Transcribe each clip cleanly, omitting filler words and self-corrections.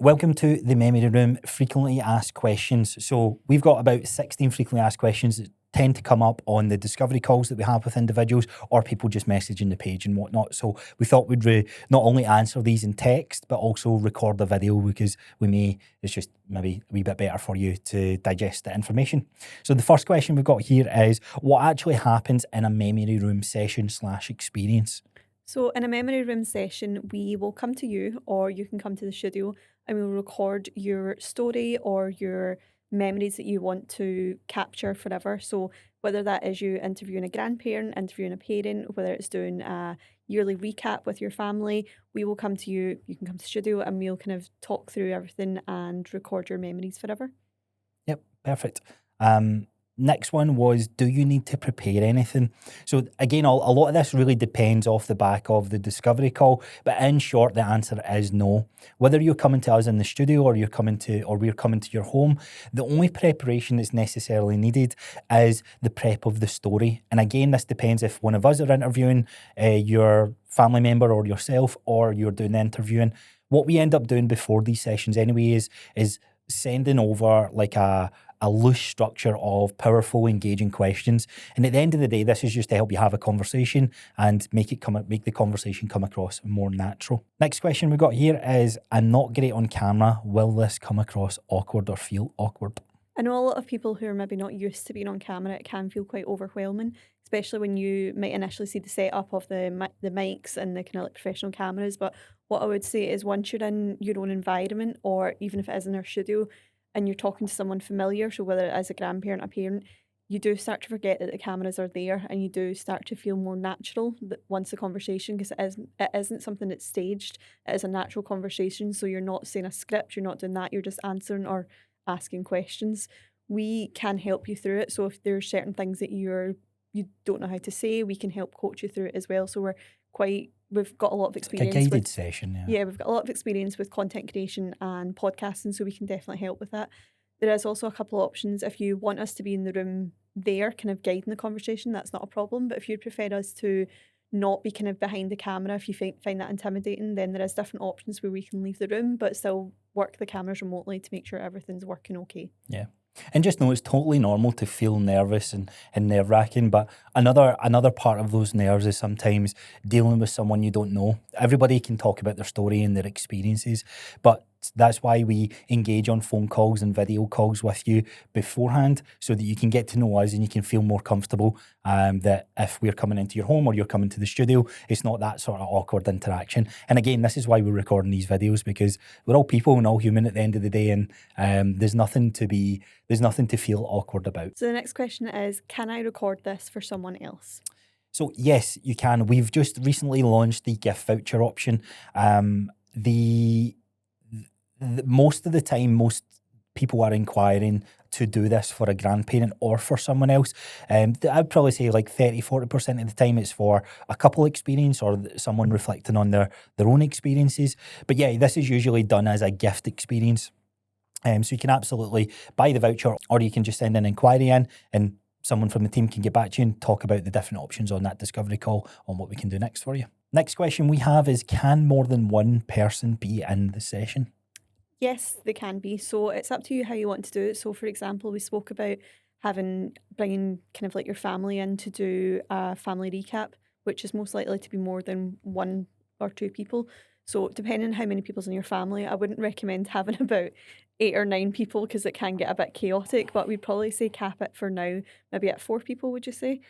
Welcome to the Memory Room frequently asked questions. So we've got about 16 frequently asked questions that tend to come up on the discovery calls that we have with individuals or people just messaging the page and whatnot. So we thought we'd not only answer these in text, but also record the video because it's just maybe a wee bit better for you to digest the information. So the first question we've got here is, what actually happens in a memory room session / experience? So in a memory room session, we will come to you or you can come to the studio and we'll record your story or your memories that you want to capture forever. So whether that is you interviewing a grandparent, interviewing a parent, whether it's doing a yearly recap with your family, we will come to you, you can come to the studio and we'll kind of talk through everything and record your memories forever. Yep, perfect. Next one was, do you need to prepare anything? So again, a lot of this really depends off the back of the discovery call, but in short, the answer is no. Whether you're coming to us in the studio or we're coming to your home, the only preparation that's necessarily needed is the prep of the story. And again, this depends if one of us are interviewing your family member or yourself, or you're doing the interviewing. What we end up doing before these sessions anyway is sending over like a loose structure of powerful, engaging questions. And at the end of the day, this is just to help you have a conversation and make the conversation come across more natural. Next question we've got here is, I'm not great on camera. Will this come across awkward or feel awkward? I know a lot of people who are maybe not used to being on camera, it can feel quite overwhelming, especially when you might initially see the setup of the mics and the kind of like professional cameras. But what I would say is, once you're in your own environment, or even if it is in our studio, and you're talking to someone familiar, so whether it is a grandparent, a parent, you do start to forget that the cameras are there, and you do start to feel more natural once the conversation, because it isn't something that's staged. It is a natural conversation, so you're not saying a script, you're not doing that, you're just answering or asking questions. We can help you through it. So if there's certain things that you don't know how to say, we can help coach you through it as well. So we've got a lot of experience. Like a guided session, yeah, we've got a lot of experience with content creation and podcasting, so we can definitely help with that. There is also a couple of options. If you want us to be in the room there, kind of guiding the conversation, that's not a problem. But if you'd prefer us to not be kind of behind the camera, if you find that intimidating, then there is different options where we can leave the room but still work the cameras remotely to make sure everything's working okay. Yeah. And just know it's totally normal to feel nervous and nerve-wracking, but another part of those nerves is sometimes dealing with someone you don't know. Everybody can talk about their story and their experiences, but that's why we engage on phone calls and video calls with you beforehand, so that you can get to know us and you can feel more comfortable that if we're coming into your home or you're coming to the studio, it's not that sort of awkward interaction. And again, this is why we're recording these videos, because we're all people and all human at the end of the day, and there's nothing to feel awkward about. So the next question is, can I record this for someone else? So yes, you can. We've just recently launched the gift voucher option. Most of the time, most people are inquiring to do this for a grandparent or for someone else. I'd probably say like 30-40% of the time it's for a couple experience or someone reflecting on their own experiences. But yeah, this is usually done as a gift experience. So you can absolutely buy the voucher, or you can just send an inquiry in and someone from the team can get back to you and talk about the different options on that discovery call on what we can do next for you. Next question we have is, can more than one person be in the session? Yes, they can be. So it's up to you how you want to do it. So for example, we spoke about bringing kind of like your family in to do a family recap, which is most likely to be more than one or two people. So depending on how many people's in your family, I wouldn't recommend having about 8 or 9 people, because it can get a bit chaotic, but we'd probably say cap it for now, maybe at 4 people, would you say?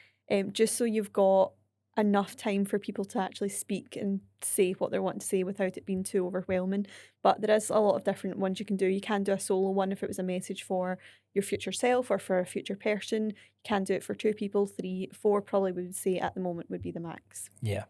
Just so you've got enough time for people to actually speak and say what they want to say without it being too overwhelming. But there is a lot of different ones you can do. You can do a solo one if it was a message for your future self or for a future person. You can do it for 2 people, 3, 4 probably we would say at the moment would be the max. Yeah.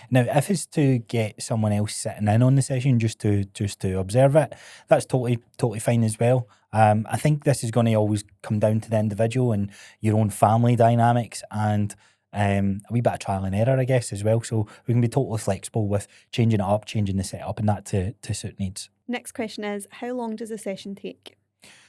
Now, if it's to get someone else sitting in on the session just to observe it, that's totally fine as well. I think this is going to always come down to the individual and your own family dynamics, and a wee bit of trial and error, I guess, as well. So we can be totally flexible with changing it up, changing the setup, and that to suit needs. Next question is, how long does a session take?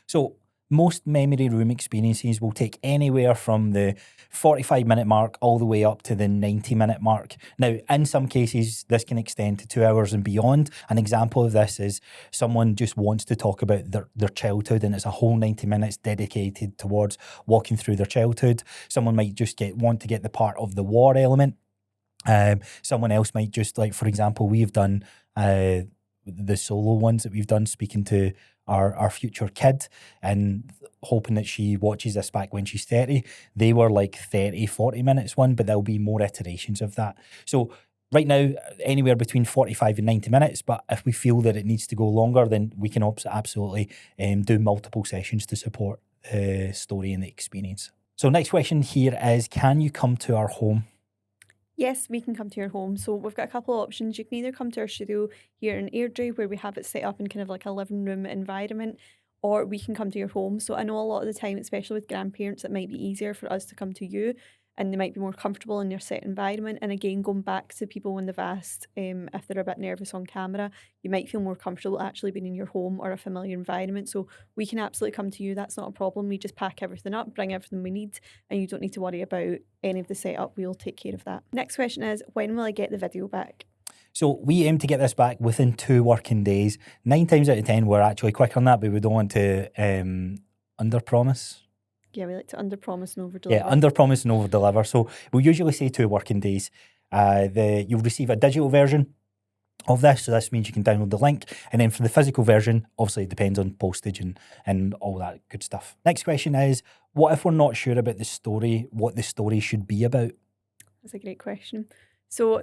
So Most memory room experiences will take anywhere from the 45-minute mark all the way up to the 90-minute mark. Now, in some cases, this can extend to 2 hours and beyond. An example of this is someone just wants to talk about their childhood, and it's a whole 90 minutes dedicated towards walking through their childhood. Someone might just want to get the part of the war element. Someone else might just, like, for example, we've done the solo ones that we've done, speaking to our future kid and hoping that she watches this back when she's 30. They were like 30, 40 minutes one, but there'll be more iterations of that. So right now, anywhere between 45 and 90 minutes, but if we feel that it needs to go longer, then we can absolutely do multiple sessions to support the story and the experience. So next question here is, can you come to our home? Yes, we can come to your home. So we've got a couple of options. You can either come to our studio here in Airdrie, where we have it set up in kind of like a living room environment, or we can come to your home. So I know a lot of the time, especially with grandparents, it might be easier for us to come to you, and they might be more comfortable in your set environment. And again, going back to people when they've asked if they're a bit nervous on camera, you might feel more comfortable actually being in your home or a familiar environment. So we can absolutely come to you. That's not a problem. We just pack everything up, bring everything we need, and you don't need to worry about any of the setup. We'll take care of that. Next question is, when will I get the video back? So we aim to get this back within 2 working days. 9 times out of 10, we're actually quick on that, but we don't want to under-promise. Yeah, we like to under-promise and over-deliver. Yeah, under-promise and over-deliver. So we'll usually say 2 working days. You'll receive a digital version of this, so this means you can download the link. And then for the physical version, obviously it depends on postage and all that good stuff. Next question is, what if we're not sure about the story, what the story should be about? That's a great question. So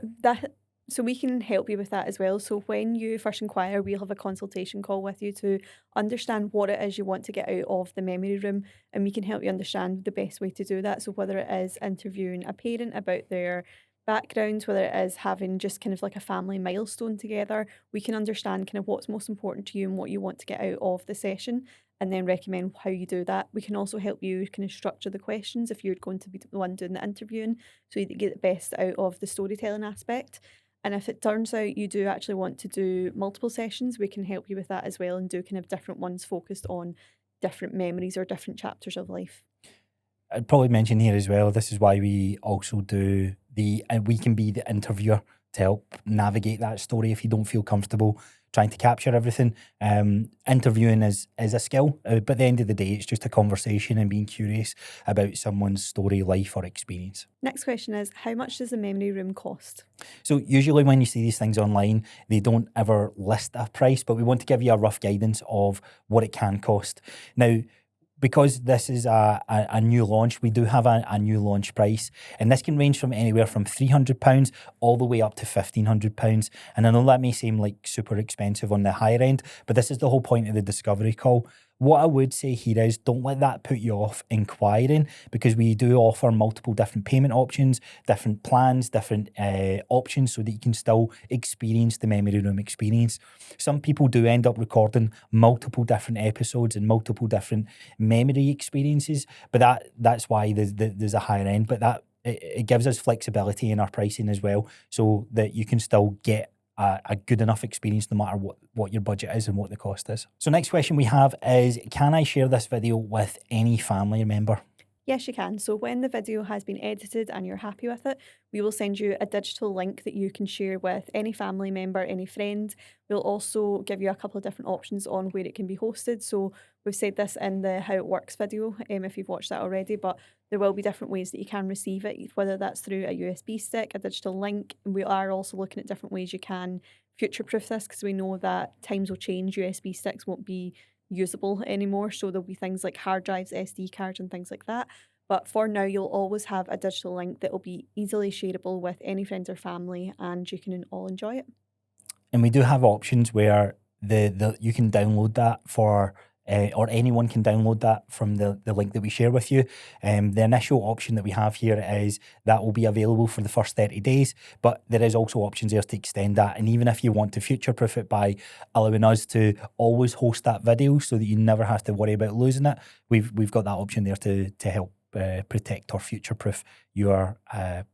we can help you with that as well. So when you first inquire, we'll have a consultation call with you to understand what it is you want to get out of the memory room, and we can help you understand the best way to do that. So whether it is interviewing a parent about their background, whether it is having just kind of like a family milestone together, we can understand kind of what's most important to you and what you want to get out of the session, and then recommend how you do that. We can also help you kind of structure the questions if you're going to be the one doing the interviewing, so you get the best out of the storytelling aspect. And if it turns out you do actually want to do multiple sessions, we can help you with that as well, and do kind of different ones focused on different memories or different chapters of life. I'd probably mention here as well, this is why we also do we can be the interviewer to help navigate that story if you don't feel comfortable trying to capture everything. Interviewing is a skill, but at the end of the day, it's just a conversation and being curious about someone's story, life, or experience. Next question is, how much does the memory room cost? So usually when you see these things online, they don't ever list a price, but we want to give you a rough guidance of what it can cost. Now, because this is a new launch, we do have a new launch price, and this can range from anywhere from £300 all the way up to £1,500. And I know that may seem like super expensive on the higher end, but this is the whole point of the discovery call. What I would say here is, don't let that put you off inquiring, because we do offer multiple different payment options, different plans, different options, so that you can still experience the memory room experience. Some people do end up recording multiple different episodes and multiple different memory experiences, but that's why there's a higher end. But it gives us flexibility in our pricing as well, so that you can still get a good enough experience no matter what your budget is and what the cost is. So next question we have is, can I share this video with any family member? Yes, you can. So when the video has been edited and you're happy with it, we will send you a digital link that you can share with any family member, any friend. We'll also give you a couple of different options on where it can be hosted. So we've said this in the How It Works video, if you've watched that already, but there will be different ways that you can receive it, whether that's through a USB stick, a digital link. We are also looking at different ways you can future-proof this, because we know that times will change. USB sticks won't be usable anymore, so there'll be things like hard drives, SD cards and things like that. But for now, you'll always have a digital link that will be easily shareable with any friends or family, and you can all enjoy it. And we do have options where you can download that for or anyone can download that from the link that we share with you. The initial option that we have here is that will be available for the first 30 days, but there is also options there to extend that. And even if you want to future-proof it by allowing us to always host that video so that you never have to worry about losing it, we've got that option there to help protect or future-proof your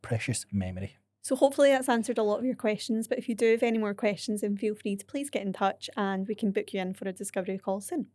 precious memory. So hopefully that's answered a lot of your questions, but if you do have any more questions, then feel free to please get in touch and we can book you in for a discovery call soon.